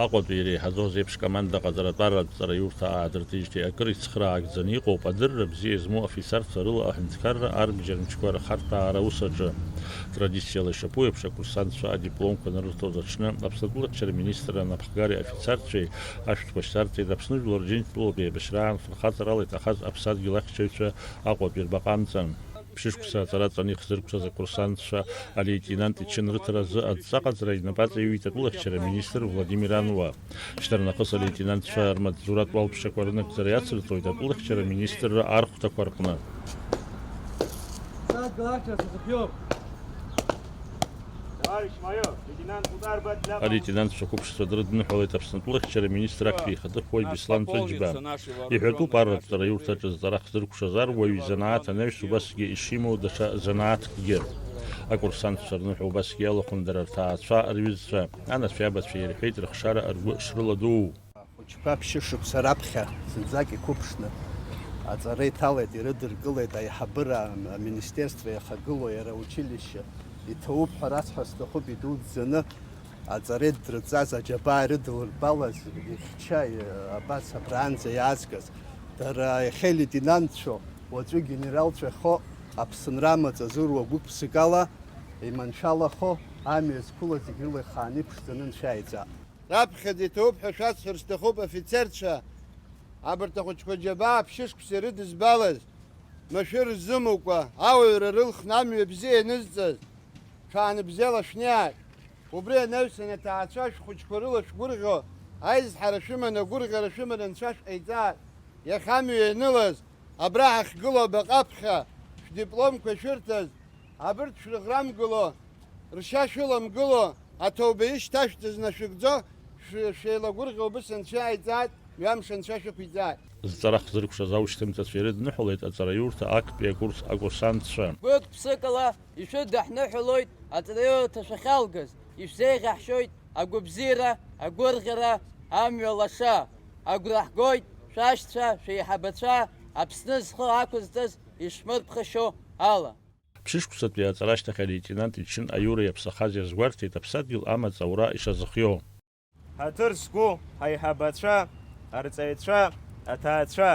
Аҟәатәи иреиҳаӡоз еиԥш командаҟа аҵаратәаратә аиурҭа аадырҭижьҭеи акыр ицхраагӡаны иҟоуп адырра бзиа змоу афицарцәа рыла аҳәынҭқарра арбџьармычқәа рхарҭәаара аус аҿы. Традициала ишаԥу еиԥш акурсантцәа адипломқәа нарырҭоз аҽны Аԥсны Министр анапхгари афицарцәеи ашәҭқәа шьҭарҵеит Аԥсны Жәлар Џьынџьтәылатә еибашьраан фырхаҵарала иҭахаз аԥсадгьыл ахьчаҩцәа Аҟәатәи рбаҟамҵан. Ԥшьышықәса аҵараҵаны ихзыркәшаз акурсантцәа алеитенант ичынрыҭаразы адҵаҟаҵара инапаҵаҩит атәылахьчара министр Владимир Ануа. Шьҭарнахыс алеитенантцәа рмаҵзуратә уалԥшьақәа рынагӡара иацырҵоит атәылахьчара министрра архәҭақәа рҟны. Алеитенантцәа қәыԥшцәа дрыдныҳәалеит Аԥсны атәылахьчара министр актәи ихаҭыԥуаҩ Беслан Ҵәыџьба. Иҳәатәуп арратә аиурҭаҿы зҵара хзыркәшаз аруаҩ изанааҭ анаҩс убасгьы ишимоу даҽа занааҭкгьы. Акурсантцәа рныҳәа убасгьы иалахәын дара рҭаацәа, рҩызцәа, анацәа абацәа ирҳәеит рыхшара ргәы шрыладуу. Хәыҷқәа ԥшьышықәса раԥхьа зынӡак иқәыԥшны аҵара иҭалеит, ирыдыркылеит аиҳабыра аминистерство иахагылоу иара аучилишье. Иҭоуп ҳәа рацҳәа сҭахуп идуӡӡаны аҵара идырҵаз аџьабаа ирыдылырбалаз ихьча абас абраанӡа иаазгаз дара иахьа леитенантцәоу уаҵәы генералцәа хо Аԥсынра амаҵазыруа гәык-ԥсыкала иманшәалахо амҩа зқәылаз зегьы рыла ихааны иԥшӡаны ншәааиҵап. Раԥхьаӡа иҭоуп ҳәа шәасҳәар сҭахуп афицерцәа абарҭ ахәыҷқәа аџьабаа ԥшьышықәса ирыдызбалаз машәыр ззымукәа ауаҩра рылхны амҩа бзиа ианызҵаз шәаанбзиала шәнеааит. Убри анаҩсан аҭаацәа шәхәыҷқәа рыла шәгәырӷьо аизҳара шәыманы агәырӷьара шәыманы анцәа шәҟаиҵааит. Иахьа амҩа ианылаз абра ҳахьгыло абаҟаԥхьа шәдипломқәа шәырҭаз абырҭ шәрыӷрамгыло ршьа шәыламгыло аҭоуба ишьҭашәҵаз нашәыгӡо шәеилагәырӷьо убыс анцәа иааиҵааит, мҩамш анцәа шәықәиҵааит. Зҵара хзыркәшаз аушьҭымҭацәа ирыдныҳәалеит аҵараиурҭа актәи акурсантцәа. Гәык-ԥсыкала ишәыдаҳныҳәалоит аҵараиурҭа шәахьалгаз, ишәзеиӷьаҳшьоит агәыбзиара, агәырӷьара, амҩа лаша. Агәра ҳгоит шәашьцәа, шәеиҳабацәа Аԥсны зхы ақәызҵаз ишмырԥхашьо ала. Ԥшьышықәсатәи аҵара ашьҭахь алеитенант ичын аиура иаԥсахаз иазгәарҭеит аԥсадгьыл амаҵ аура ишазыхио. Ҳаҭыр зқәу ҳаиҳабацәа, арҵаҩцәа, аҭаацәа,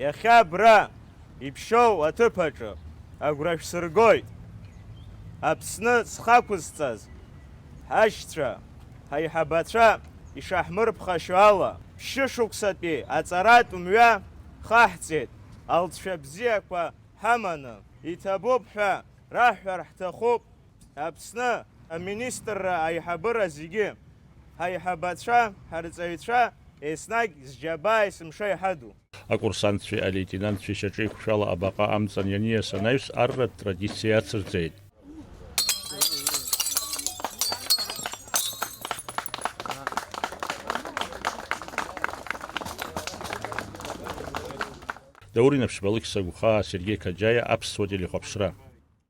иахьа абра иԥшьоу аҭыԥаҿы агәра шәсыргоит. Аԥсны зхақәызҵаз ҳашьцәа, ҳаиҳабацәа ишаҳмырԥхашьо ала ԥшьышықәсатәи аҵаратә мҩа хаҳҵеит. Алҵшәа бзиақәа ҳаманы иҭабуп ҳәа раҳәар ҳҭахуп. Аԥсны аминистрра аиҳабыра зегьы ҳаиҳабацәа, ҳарҵаҩцәа еснагь зџьабаа есымша иҳаду. Акурсантцәеи алеитенантцәеи шьаҿеиқәшәала абаҟа амҵан ианиас анаҩс арратә традициа иацырҵеит. Даурина Ԥшьбалықь Сагәхаа, Сергеи Қаџьаиа, Аԥсуа телехәаԥшра.